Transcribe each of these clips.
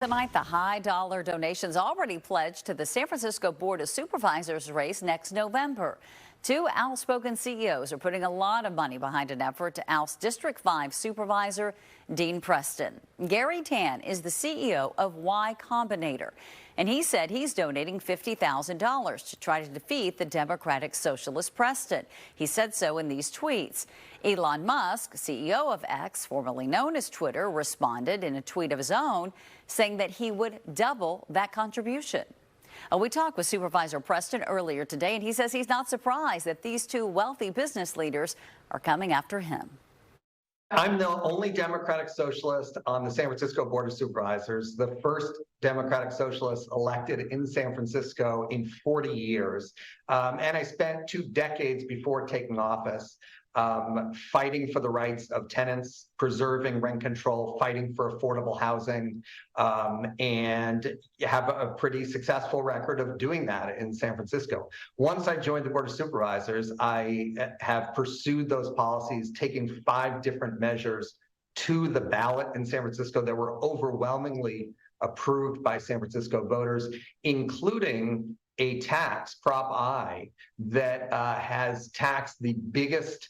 Tonight, the high-dollar donations already pledged to the San Francisco Board of Supervisors race next November. Two outspoken CEOs are putting a lot of money behind an effort to oust District 5 Supervisor Dean Preston. Garry is the CEO of Y Combinator, and he said he's donating $50,000 to try to defeat the Democratic Socialist Preston. He said so in these tweets. Elon Musk, CEO of X, formerly known as Twitter, responded in a tweet of his own, saying that he would double that contribution. We talked with Supervisor Preston earlier today, and he says he's not surprised that these two wealthy business leaders are coming after him. I'm the only Democratic Socialist on the San Francisco Board of Supervisors, the first Democratic Socialist elected in San Francisco in 40 years. And I spent 2 decades before taking office fighting for the rights of tenants, preserving rent control, fighting for affordable housing, and have a pretty successful record of doing that in San Francisco. Once I joined the Board of Supervisors, I have pursued those policies, taking 5 different measures to the ballot in San Francisco that were overwhelmingly approved by San Francisco voters, including a tax, Prop I, that has taxed the biggest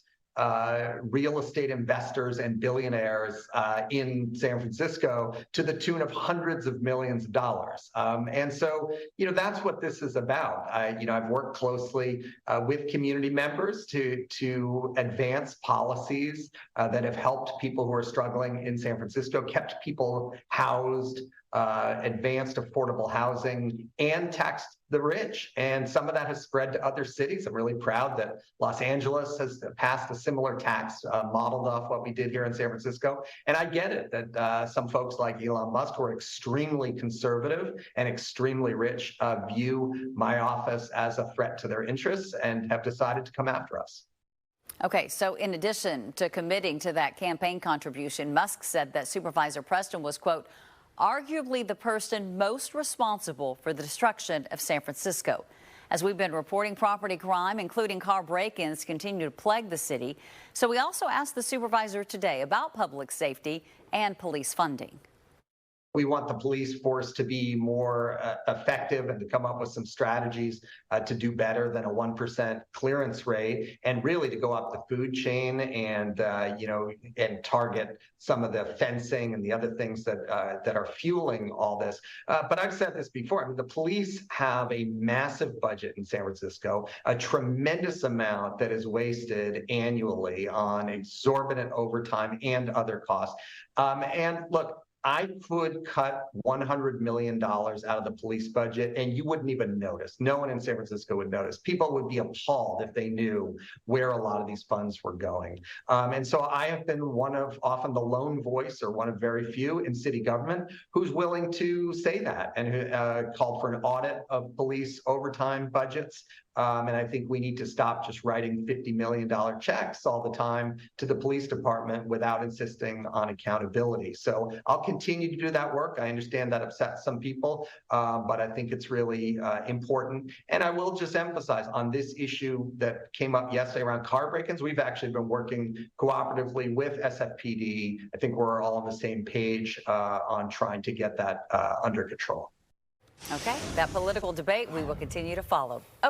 real estate investors and billionaires in San Francisco to the tune of hundreds of millions of dollars. And so, that's what this is about. I've worked closely with community members to advance policies that have helped people who are struggling in San Francisco, kept people housed, advanced affordable housing, and taxed the rich. And some of that has spread to other cities. I'm really proud that Los Angeles has passed a similar tax modeled off what we did here in San Francisco. And I get it that some folks like Elon Musk, who are extremely conservative and extremely rich, view my office as a threat to their interests and have decided to come after us. Okay, so in addition to committing to that campaign contribution, Musk said that Supervisor Preston was, quote, arguably the person most responsible for the destruction of San Francisco. As we've been reporting, property crime, including car break-ins, continue to plague the city. So we also asked the supervisor today about public safety and police funding. We want the police force to be more effective and to come up with some strategies to do better than a 1% clearance rate, and really to go up the food chain and and target some of the fencing and the other things that are fueling all this. But I've said this before. I mean, the police have a massive budget in San Francisco, a tremendous amount that is wasted annually on exorbitant overtime and other costs. And look, I could cut $100 million out of the police budget and you wouldn't even notice. No one in San Francisco would notice. People would be appalled if they knew where a lot of these funds were going. And so I have been often the lone voice, or one of very few in city government, who's willing to say that, and who called for an audit of police overtime budgets. And I think we need to stop just writing $50 million checks all the time to the police department without insisting on accountability. So I'll continue to do that work. I understand that upsets some people, but I think it's really important. And I will just emphasize on this issue that came up yesterday around car break-ins, we've actually been working cooperatively with SFPD. I think we're all on the same page on trying to get that under control. Okay, that political debate we will continue to follow. Okay.